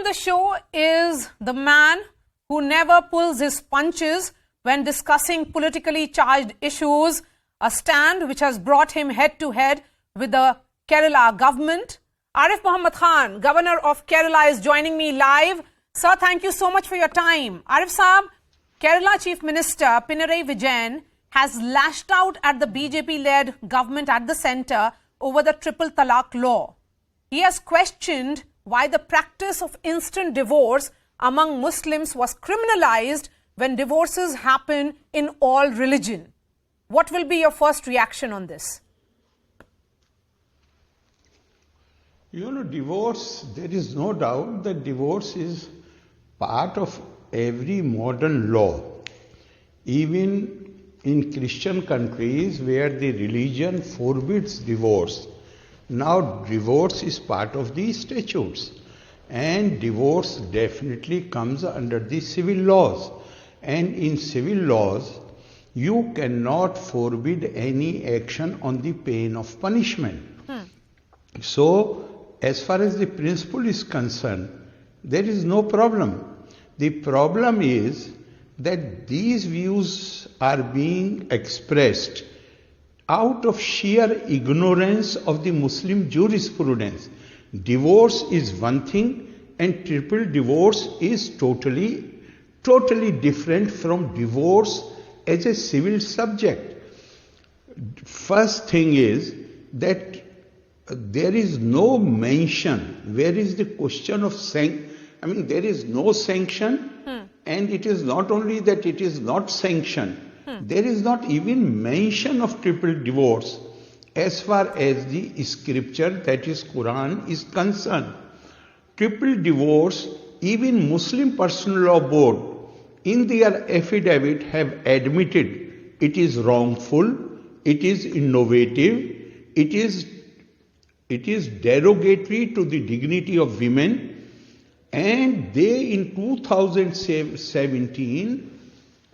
the show is the man who never pulls his punches when discussing politically charged issues, a stand which has brought him head to head with the Kerala government. Arif Mohammad Khan, Governor of Kerala, is joining me live. Sir, thank you so much for your time. Arif Saab, Kerala Chief Minister Pinarayi Vijayan has lashed out at the BJP-led government at the centre over the triple talaq law. He has questioned why the practice of instant divorce among Muslims was criminalized when divorces happen in all religion. What will be your first reaction on this? You know, divorce, there is no doubt that divorce is part of every modern law. Even in Christian countries where the religion forbids divorce, now divorce is part of the statutes. And divorce definitely comes under the civil laws. And in civil laws, you cannot forbid any action on the pain of punishment. So, as far as the principle is concerned, there is no problem. The problem is that these views are being expressed out of sheer ignorance of the Muslim jurisprudence. Divorce is one thing and triple divorce is totally different from divorce as a civil subject. First thing is that there is no mention. Where is the question of there is no sanction, and it is not only that it is not sanctioned, there is not even mention of triple divorce as far as the scripture, that is Quran, is concerned. Triple divorce, even Muslim Personal Law Board in their affidavit have admitted it is wrongful, it is innovative, it is derogatory to the dignity of women, and they in 2017,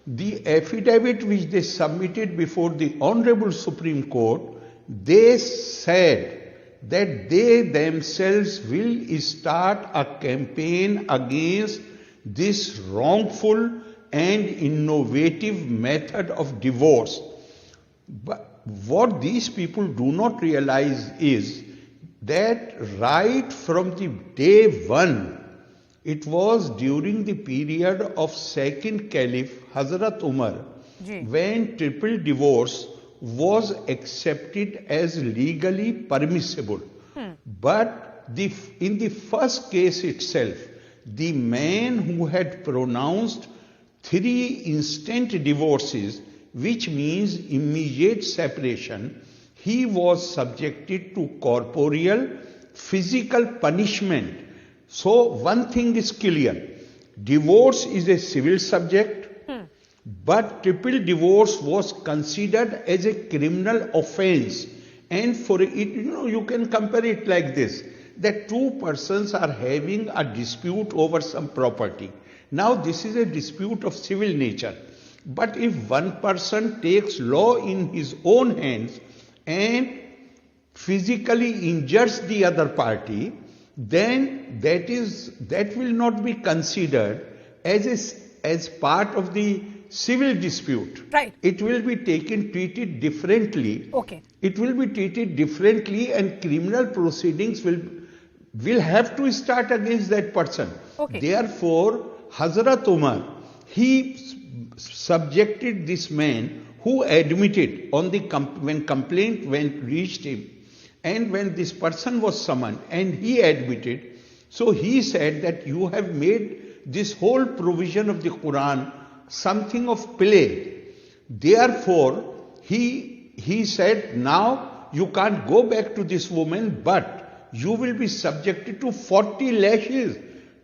the affidavit which they submitted before the Honorable Supreme Court, they said that they themselves will start a campaign against this wrongful and innovative method of divorce. But what these people do not realize is that right from the day one, it was during the period of second Caliph Hazrat Umar when triple divorce was accepted as legally permissible. But in the first case itself, the man who had pronounced 3 instant divorces, which means immediate separation, he was subjected to corporeal, physical punishment. So one thing is clear, divorce is a civil subject, but triple divorce was considered as a criminal offense. And for it, you can compare it like this, that two persons are having a dispute over some property. Now this is a dispute of civil nature. But if one person takes law in his own hands and physically injures the other party, then that will not be considered as part of the civil dispute. Right. It will be treated differently. Okay. It will be treated differently, and criminal proceedings will have to start against that person. Okay. Therefore, Hazrat Umar, he subjected this man who admitted when complaint reached him, and when this person was summoned and he admitted, so he said that you have made this whole provision of the Quran something of play. Therefore, he said, now you can't go back to this woman, but you will be subjected to 40 lashes.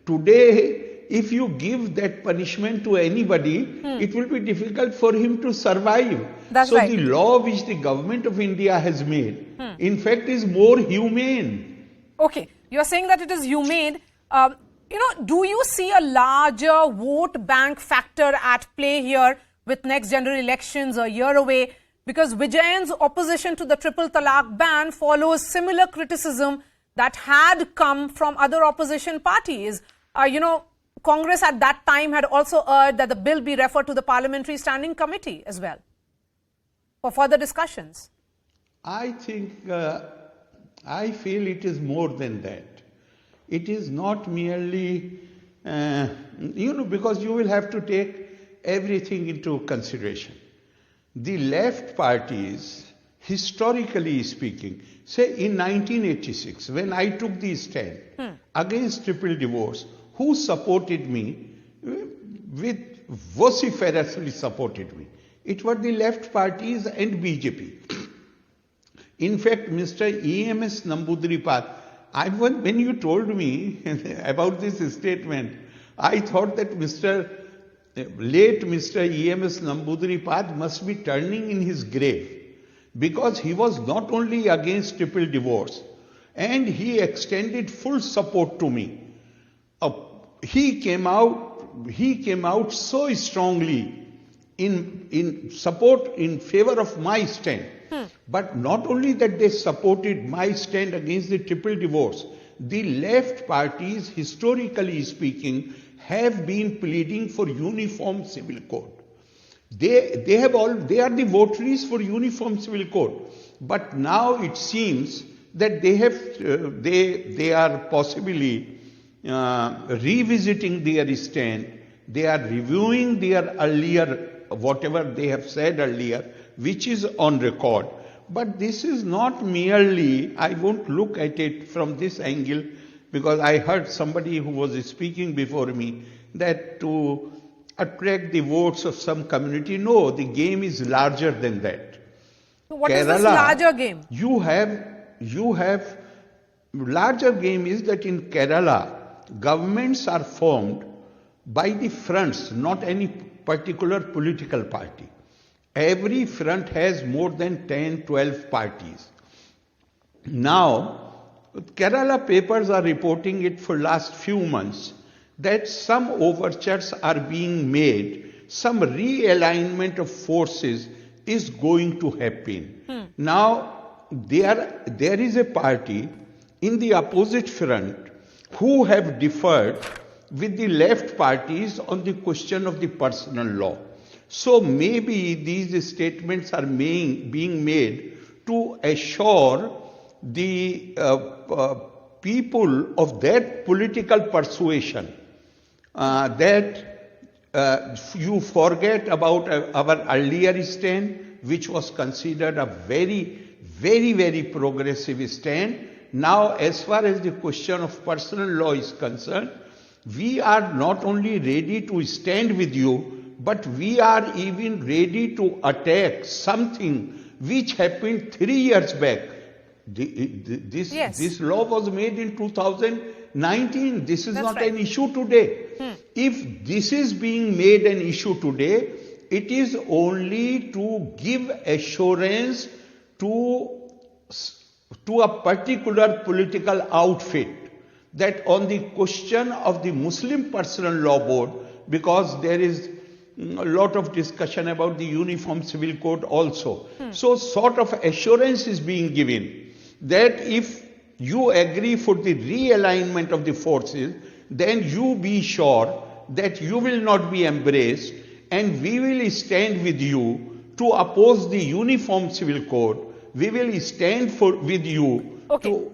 Today, if you give that punishment to anybody, it will be difficult for him to survive. That's so right. The law which the government of India has made, in fact, is more humane. Okay, you are saying that it is humane. Do you see a larger vote bank factor at play here with next general elections a year away? Because Vijayan's opposition to the triple talaq ban follows similar criticism that had come from other opposition parties. Congress at that time had also urged that the bill be referred to the Parliamentary Standing Committee as well for further discussions. I think, I feel it is more than that. It is not merely, because you will have to take everything into consideration. The left parties, historically speaking, say in 1986, when I took the stand against triple divorce, who supported me, vociferously supported me? It were the left parties and BJP. In fact, Mr. EMS Namboodiripad, when you told me about this statement, I thought that late Mr. EMS Namboodiripad must be turning in his grave, because he was not only against triple divorce, and he extended full support to me. He came out so strongly in support in favor of my stand. But not only that they supported my stand against the triple divorce, the left parties, historically speaking, have been pleading for uniform civil code. They are the votaries for uniform civil code. But now it seems that they are possibly revisiting their stand. They are reviewing their earlier, whatever they have said earlier, which is on record. But this is not merely, I won't look at it from this angle, because I heard somebody who was speaking before me that to attract the votes of some community. No, the game is larger than that. So what is this larger game? You have larger game is that in Kerala, governments are formed by the fronts, not any particular political party. Every front has more than 10, 12 parties. Now, Kerala papers are reporting it for last few months that some overtures are being made, some realignment of forces is going to happen. Now, there is a party in the opposite front who have differed with the left parties on the question of the personal law. So maybe these statements are being made to assure the people of that political persuasion that you forget about our earlier stand, which was considered a very, very, very progressive stand. Now, as far as the question of personal law is concerned, we are not only ready to stand with you, but we are even ready to attack something which happened 3 years back. This law was made in 2019. This is not an issue today. If this is being made an issue today, it is only to give assurance to a particular political outfit that on the question of the Muslim Personal Law Board, because there is a lot of discussion about the Uniform Civil Code also. So sort of assurance is being given that if you agree for the realignment of the forces, then you be sure that you will not be embraced, and we will stand with you to oppose the Uniform Civil Code. We will stand with you to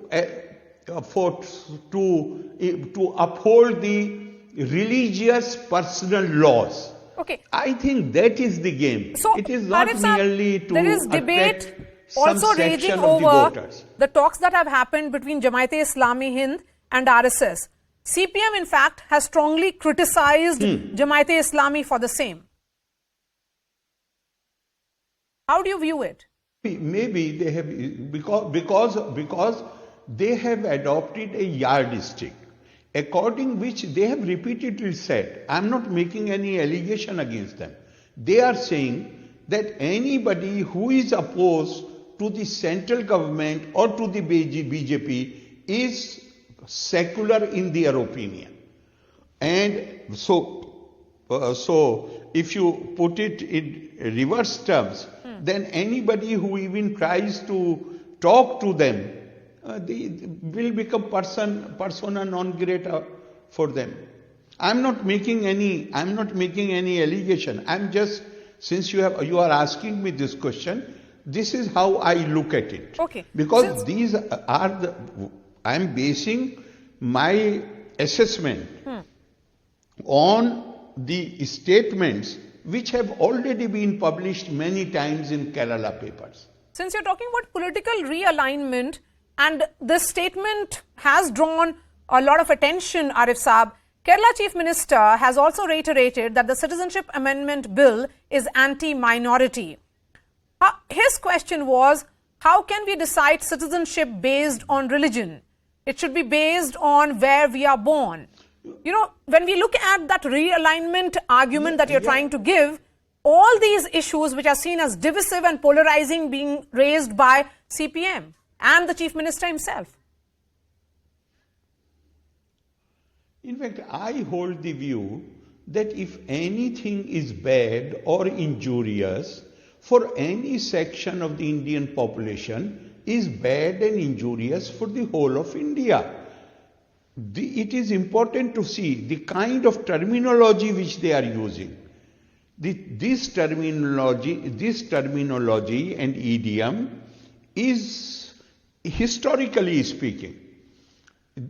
uphold the religious personal laws. I think that is the game. So, it is not merely to there is debate also raging over the talks that have happened between Jamaat-e-Islami Hind and RSS. CPM, in fact, has strongly criticized Jamaat-e-Islami for the same. How do you view it? Maybe they have, because they have adopted a yardstick, according which they have repeatedly said, I am not making any allegation against them. They are saying that anybody who is opposed to the central government or to the BJP is secular in their opinion. And so if you put it in reverse terms, then anybody who even tries to talk to them they will become persona non grata for them. I'm not making any allegation. I'm just, since you are asking me this question, this is how I look at it. Okay. Because these are I'm basing my assessment on the statements which have already been published many times in Kerala papers. Since you're talking about political realignment, and this statement has drawn a lot of attention, Arif Saab, Kerala Chief Minister has also reiterated that the Citizenship Amendment Bill is anti-minority. His question was, how can we decide citizenship based on religion? It should be based on where we are born. You know, when we look at that realignment argument that you're trying to give, all these issues which are seen as divisive and polarizing being raised by CPM and the Chief Minister himself. In fact, I hold the view that if anything is bad or injurious for any section of the Indian population, is bad and injurious for the whole of India. It is important to see the kind of terminology which they are using. This terminology and idiom is, historically speaking,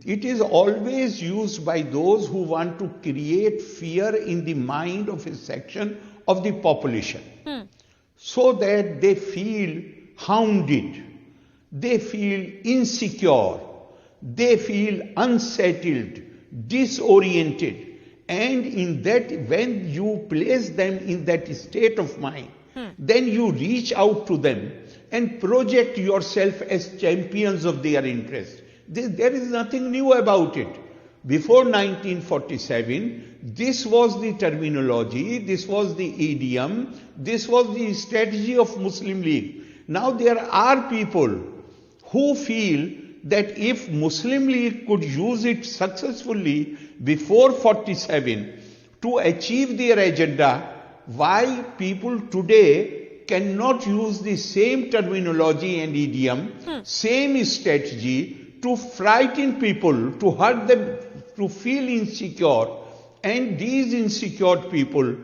it is always used by those who want to create fear in the mind of a section of the population, so that they feel hounded, they feel insecure, they feel unsettled, disoriented. And in that, when you place them in that state of mind, then you reach out to them and project yourself as champions of their interest. There is nothing new about it. Before 1947, this was the terminology, this was the idiom, this was the strategy of Muslim League. Now there are people who feel that if Muslim League could use it successfully before 47 to achieve their agenda, why people today cannot use the same terminology and idiom, same strategy to frighten people, to hurt them, to feel insecure. And these insecure people,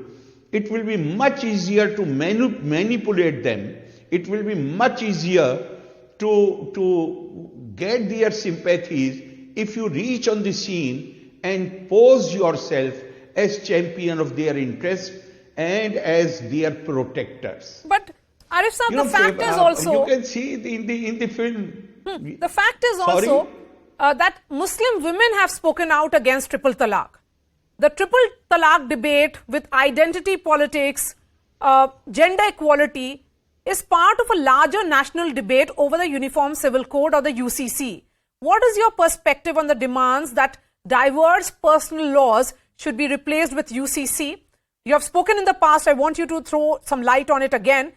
it will be much easier to manipulate them. It will be much easier to get their sympathies if you reach on the scene and pose yourself as champion of their interests and as their protectors. But Arif Saab, the fact is also, you can see in the film. The fact is also that Muslim women have spoken out against triple talaq. The triple talaq debate with identity politics, gender equality, is part of a larger national debate over the Uniform Civil Code or the UCC. What is your perspective on the demands that diverse personal laws should be replaced with UCC? You have spoken in the past. I want you to throw some light on it again.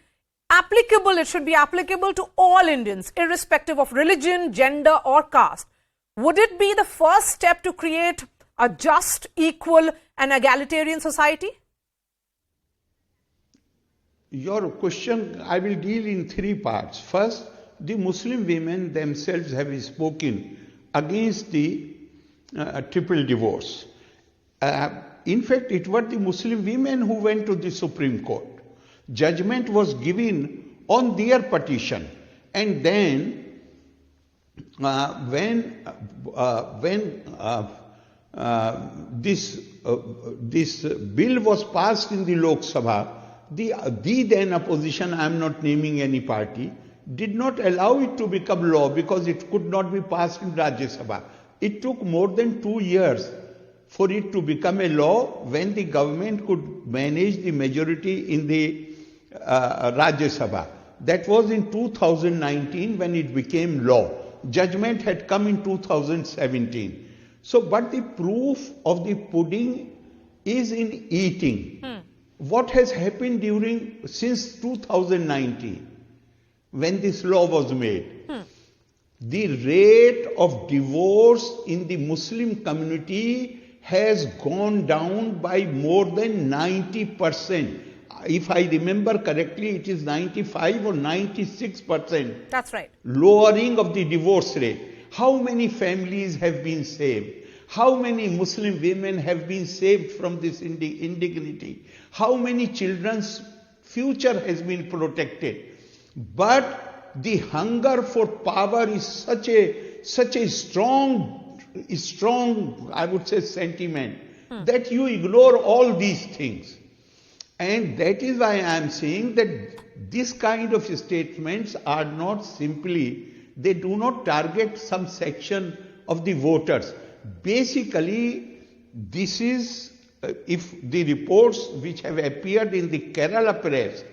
It should be applicable to all Indians, irrespective of religion, gender or caste. Would it be the first step to create a just, equal and egalitarian society? Your question, I will deal in three parts. First, the Muslim women themselves have spoken against the triple divorce. In fact, it was the Muslim women who went to the Supreme Court. Judgment was given on their petition, and then when this bill was passed in the Lok Sabha, the then opposition, I am not naming any party, did not allow it to become law because it could not be passed in Rajya Sabha. It took more than 2 years for it to become a law when the government could manage the majority in the Rajya Sabha. That was in 2019 when it became law. Judgment had come in 2017. So, but the proof of the pudding is in eating. What has happened since 2019 when this law was made? The rate of divorce in the Muslim community has gone down by more than 90%. If I remember correctly, it is 95 or 96%. That's right. Lowering of the divorce rate. How many families have been saved? How many Muslim women have been saved from this indignity? How many children's future has been protected? But the hunger for power is such a strong, I would say, sentiment that you ignore all these things. And that is why I am saying that this kind of statements are not simply, they do not target some section of the voters. Basically, this is, if the reports which have appeared in the Kerala press,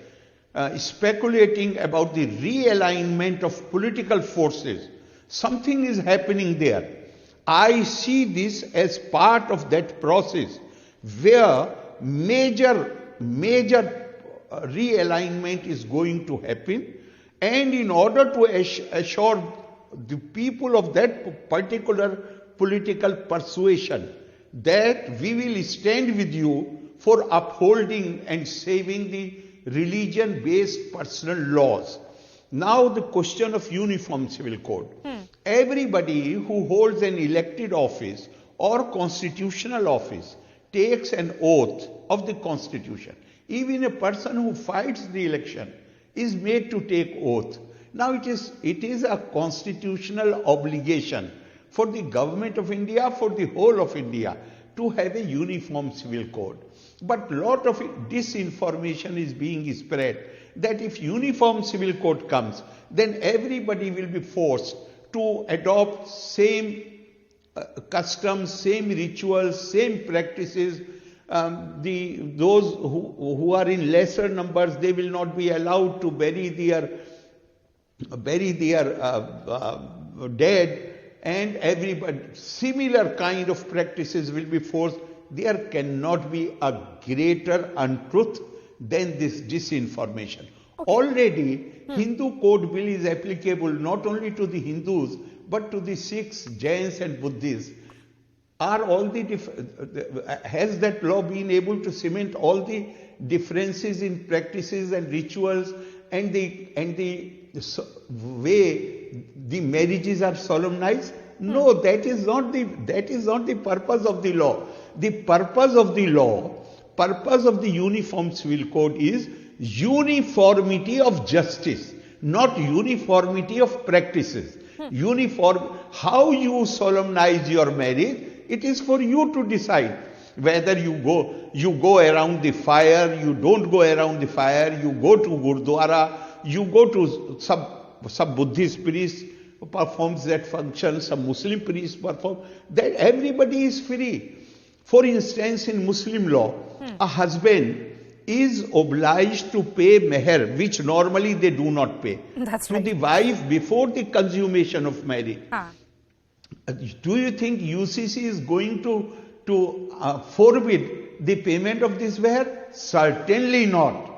speculating about the realignment of political forces, something is happening there. I see this as part of that process where major realignment is going to happen, and in order to assure the people of that particular political persuasion that we will stand with you for upholding and saving the religion-based personal laws. Now the question of uniform civil code. Everybody who holds an elected office or constitutional office takes an oath of the Constitution. Even a person who fights the election is made to take oath. Now it is a constitutional obligation for the government of India, for the whole of India, to have a uniform civil code. But lot of disinformation is being spread that if uniform civil code comes, then everybody will be forced to adopt same customs, same rituals, same practices. Those who are in lesser numbers, they will not be allowed to bury their dead, and everybody similar kind of practices will be forced. There cannot be a greater untruth than this disinformation. Okay. Already, Hindu code bill is applicable not only to the Hindus, but to the Sikhs, Jains and Buddhists. Are all has that law been able to cement all the differences in practices and rituals and the way the marriages are solemnized? No, that is not the purpose of the law. The purpose of the law, purpose of the uniform civil code is uniformity of justice, not uniformity of practices. How you solemnize your marriage, it is for you to decide whether you go around the fire, you don't go around the fire, you go to Gurdwara, you go to some Buddhist priest performs that function, some Muslim priest perform, that everybody is free. For instance, in Muslim law, a husband is obliged to pay meher, which normally they do not pay, to the wife before the consummation of marriage. Do you think UCC is going to forbid the payment of this meher? Certainly not.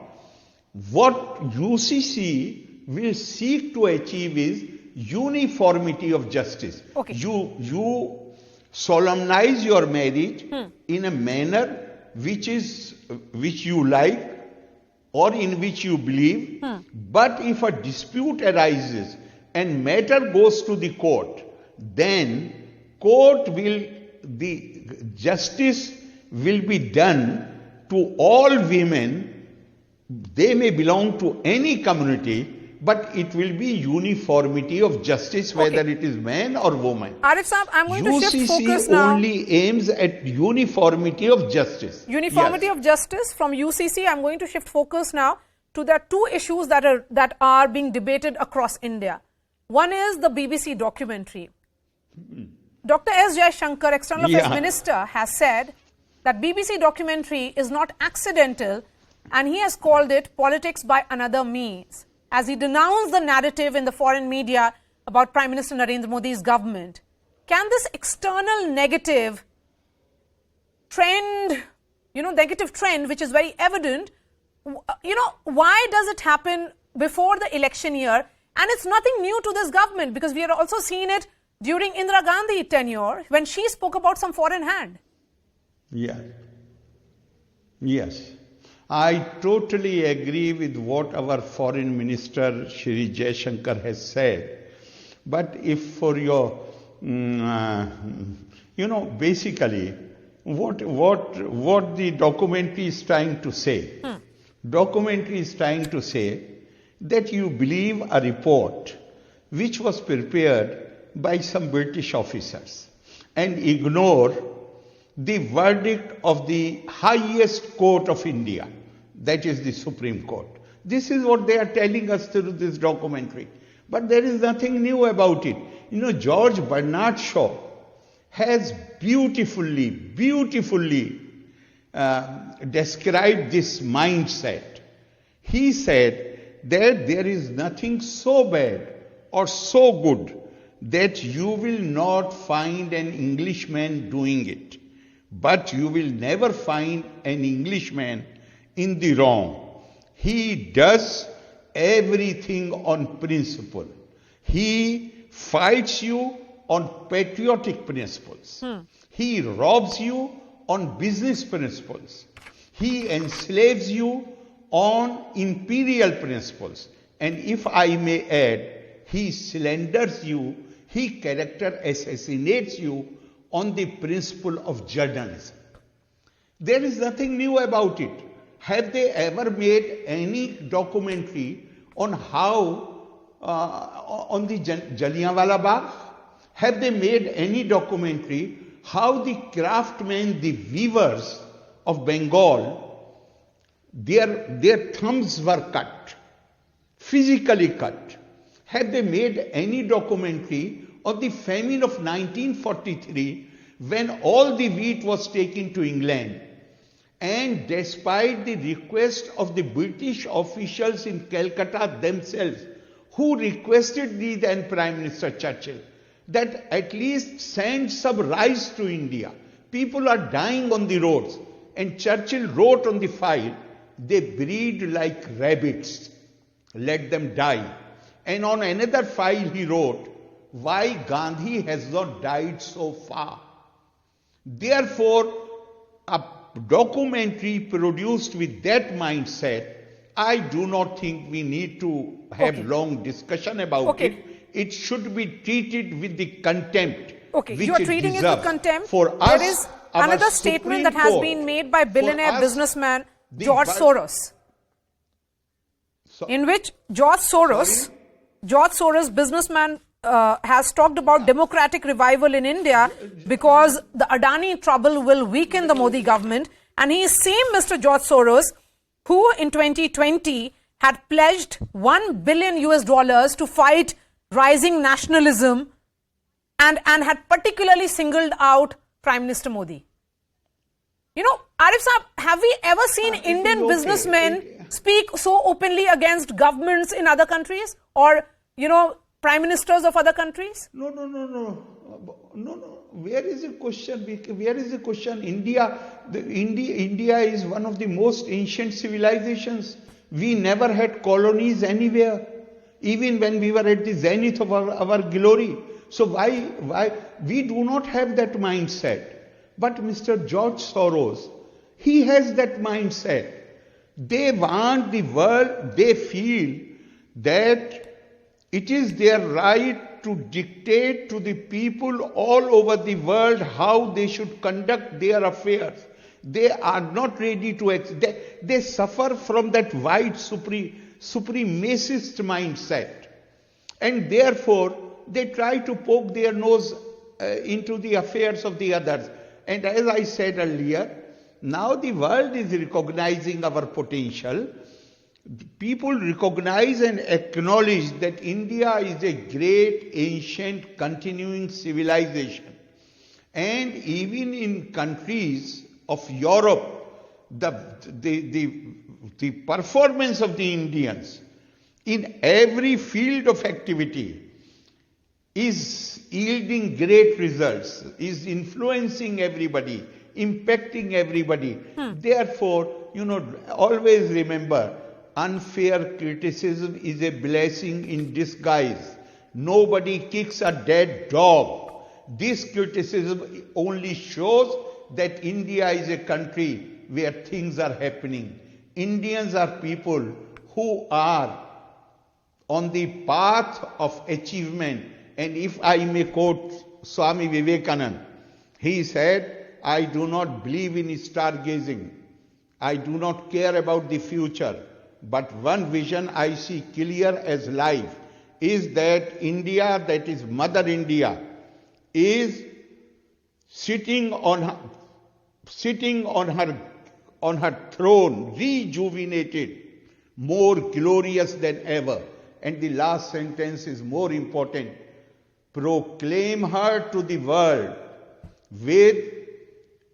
What UCC will seek to achieve is uniformity of justice. Okay. You solemnize your marriage in a manner which you like or in which you believe. But if a dispute arises and matter goes to the court, then the justice will be done to all women. They may belong to any community, but it will be uniformity of justice, whether it is man or woman. Arif Saab, I'm going to shift focus now. UCC only aims at uniformity of justice. Uniformity of justice from UCC. I'm going to shift focus now to the two issues that are being debated across India. One is the BBC documentary. Dr. S. Jaishankar, External Affairs Minister, has said that BBC documentary is not accidental, and he has called it politics by another means, as he denounced the narrative in the foreign media about Prime Minister Narendra Modi's government. Can this external negative trend, which is very evident, why does it happen before the election year? And it's nothing new to this government, because we have also seen it during Indira Gandhi tenure when she spoke about some foreign hand. Yes. I totally agree with what our Foreign Minister Shri Jaishankar has said. But if for your Basically, what the documentary is trying to say. Documentary is trying to say that you believe a report which was prepared by some British officers and ignore the verdict of the highest court of India, that is the Supreme Court. This is what they are telling us through this documentary. But there is nothing new about it. George Bernard Shaw has beautifully described this mindset. He said that there is nothing so bad or so good that you will not find an Englishman doing it, but you will never find an Englishman in the wrong. He does everything on principle. He fights you on patriotic principles. He robs you on business principles. He enslaves you on imperial principles. And if I may add, he slanders you, he character assassinates you on the principle of journalism. There is nothing new about it. Have they ever made any documentary on how, on the Jallianwala Bagh? Have they made any documentary how the craftsmen, the weavers of Bengal, their thumbs were cut, physically cut? Have they made any documentary on the famine of 1943 when all the wheat was taken to England? And despite the request of the British officials in Calcutta themselves, who requested the then Prime Minister Churchill that at least send some rice to India. People are dying on the roads. And Churchill wrote on the file, they breed like rabbits, let them die. And on another file he wrote, why Gandhi has not died so far. Therefore, a documentary produced with that mindset, I do not think we need to have long discussion about it. It should be treated with the contempt. Okay, which you are treating it with contempt. For us, there is another statement that has been made by billionaire businessman George Soros, in which George Soros, businessman, has talked about democratic revival in India because the Adani trouble will weaken the Modi government. And he is same Mr. George Soros who in 2020 had pledged $1 billion to fight rising nationalism and had particularly singled out Prime Minister Modi. Arif Saab, have we ever seen Indian businessmen speak so openly against governments in other countries or, prime ministers of other countries? No. Where is the question? Where is the question? India is one of the most ancient civilizations. We never had colonies anywhere, even when we were at the zenith of our glory. So why we do not have that mindset? But Mr. George Soros, he has that mindset. They want the world, they feel that it is their right to dictate to the people all over the world how they should conduct their affairs. They are not ready to they suffer from that white supremacist mindset. And therefore, they try to poke their nose into the affairs of the others. And as I said earlier, now the world is recognizing our potential. People recognize and acknowledge that India is a great, ancient, continuing civilization. And even in countries of Europe, the performance of the Indians in every field of activity is yielding great results, is influencing everybody, impacting everybody. Therefore, always remember, unfair criticism is a blessing in disguise. Nobody kicks a dead dog. This criticism only shows that India is a country where things are happening. Indians are people who are on the path of achievement. And if I may quote Swami Vivekananda, He said, I do not believe in stargazing. I do not care about the future. But one vision I see clear as life is that India, that is Mother India, is sitting on her throne, rejuvenated, more glorious than ever. And the last sentence is more important. Proclaim her to the world with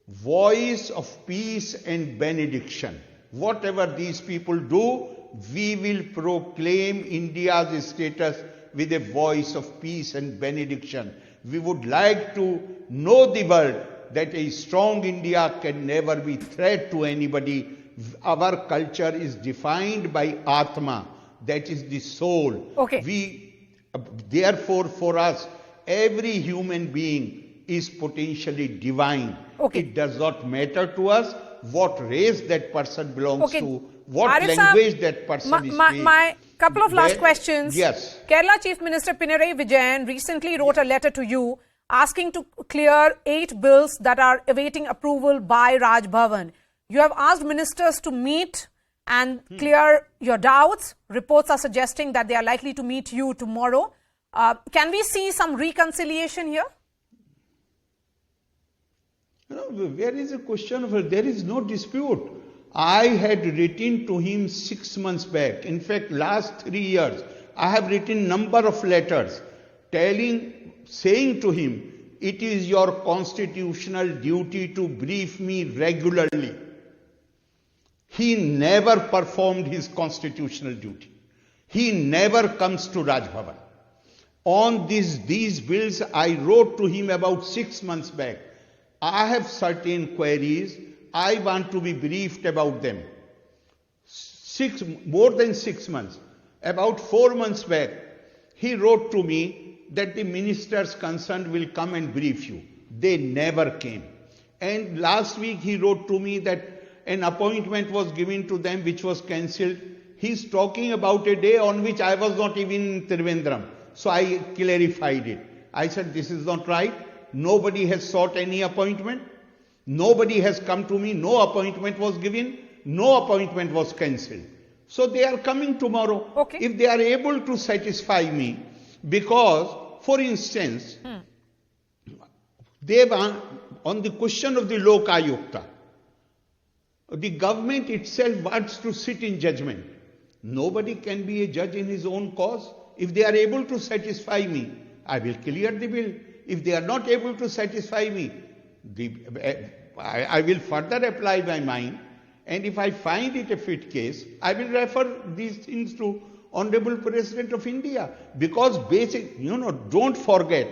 voice of peace and benediction. Whatever these people do, we will proclaim India's status with a voice of peace and benediction. We would like to know the world that a strong India can never be threat to anybody. Our culture is defined by Atma, that is the soul. Okay. Therefore, for us, every human being is potentially divine. Okay. It does not matter to us what race that person belongs to, what Arif language Saab, that person is speaking. My couple of last questions. Yes. Kerala Chief Minister Pinarayi Vijayan recently wrote a letter to you asking to clear 8 bills that are awaiting approval by Raj Bhavan. You have asked ministers to meet and clear your doubts. Reports are suggesting that they are likely to meet you tomorrow. Can we see some reconciliation here? Where is the question of there is no dispute. I had written to him 6 months back. In fact, last 3 years, I have written number of letters saying to him, it is your constitutional duty to brief me regularly. He never performed his constitutional duty. He never comes to Raj Bhavan. On these bills, I wrote to him about 6 months back. I have certain queries. I want to be briefed about them. More than 6 months. About 4 months back, he wrote to me that the ministers concerned will come and brief you. They never came. And last week he wrote to me that an appointment was given to them which was cancelled. He's talking about a day on which I was not even in Trivandrum. So I clarified it. I said, this is not right. Nobody has sought any appointment. Nobody has come to me. No appointment was given. No appointment was cancelled. So they are coming tomorrow. Okay. If they are able to satisfy me, because, for instance, they want, on the question of the Lok Ayukta, the government itself wants to sit in judgment. Nobody can be a judge in his own cause. If they are able to satisfy me, I will clear the bill. If they are not able to satisfy me, I will further apply my mind. And if I find it a fit case, I will refer these things to Honorable President of India. Because don't forget,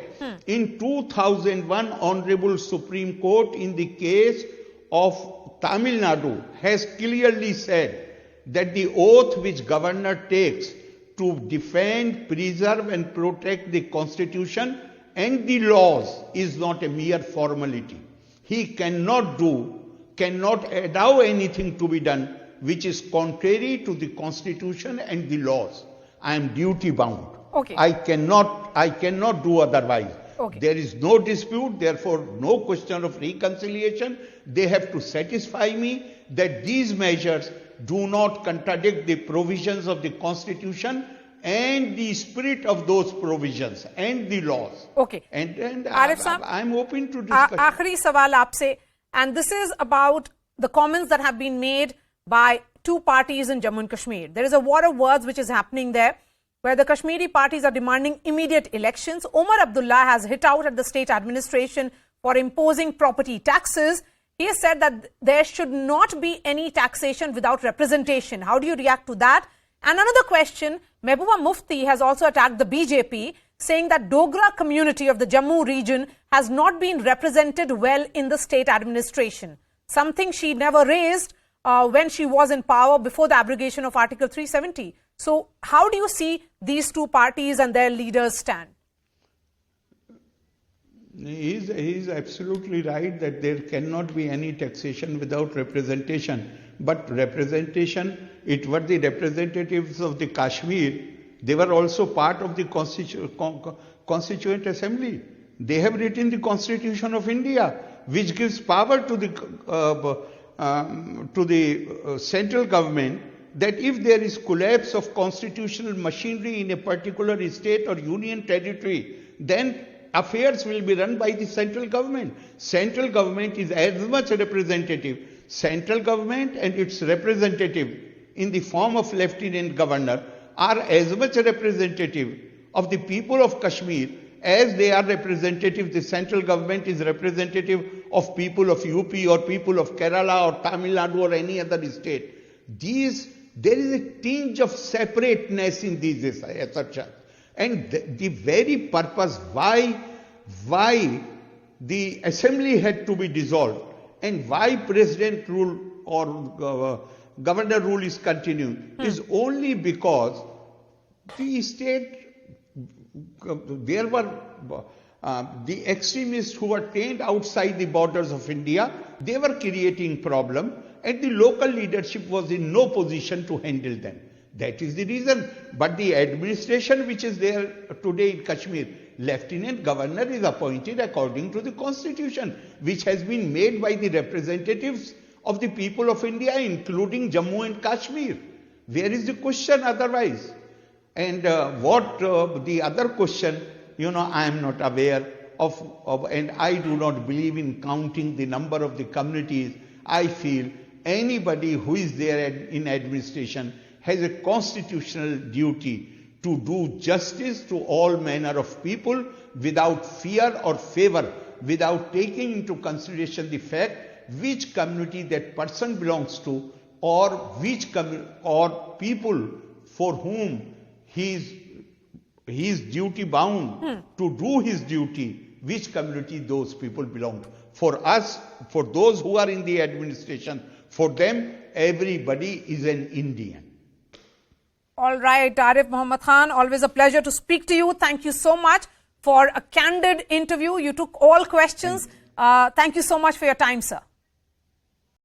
in 2001, Honorable Supreme Court in the case of Tamil Nadu has clearly said that the oath which governor takes to defend, preserve and protect the constitution and the laws is not a mere formality. He cannot allow anything to be done which is contrary to the constitution and the laws. I am duty bound. Okay. I cannot do otherwise. Okay. There is no dispute, therefore no question of reconciliation. They have to satisfy me that these measures do not contradict the provisions of the constitution and the spirit of those provisions and the laws. Okay. And Arif Saab, I'm open to discussion. Aakhri sawal aapse, and this is about the comments that have been made by 2 parties in Jammu and Kashmir. There is a war of words which is happening there, where the Kashmiri parties are demanding immediate elections. Omar Abdullah has hit out at the state administration for imposing property taxes. He has said that there should not be any taxation without representation. How do you react to that? And another question, Mehbooba Mufti has also attacked the BJP, saying that Dogra community of the Jammu region has not been represented well in the state administration. Something she never raised when she was in power before the abrogation of Article 370. So how do you see these 2 parties and their leaders stand? He is absolutely right that there cannot be any taxation without representation. But representation, it were the representatives of the Kashmir. They were also part of the Constituent Assembly. They have written the Constitution of India, which gives power to the central government, that if there is collapse of constitutional machinery in a particular state or union territory, then affairs will be run by the central government. Central government is as much representative. Central government and its representative in the form of Lieutenant Governor are as much representative of the people of Kashmir as they are representative. The central government is representative of people of UP or people of Kerala or Tamil Nadu or any other state. There is a tinge of separateness in these assertions. And the very purpose why the assembly had to be dissolved and why president rule or governor rule is continuing is only because the state, there were the extremists who were trained outside the borders of India, they were creating problem, and the local leadership was in no position to handle them. That is the reason. But the administration which is there today in Kashmir, Lieutenant Governor is appointed according to the Constitution, which has been made by the representatives of the people of India, including Jammu and Kashmir. Where is the question otherwise? And the other question, I am not aware of, and I do not believe in counting the number of the communities. I feel anybody who is there in administration has a constitutional duty to do justice to all manner of people without fear or favor, without taking into consideration the fact which community that person belongs to, or or people for whom he is duty bound to do his duty, which community those people belong to. For us, for those who are in the administration, for them, everybody is an Indian. All right, Arif Mohammed Khan, always a pleasure to speak to you. Thank you so much for a candid interview. You took all questions. Thank you so much for your time, sir.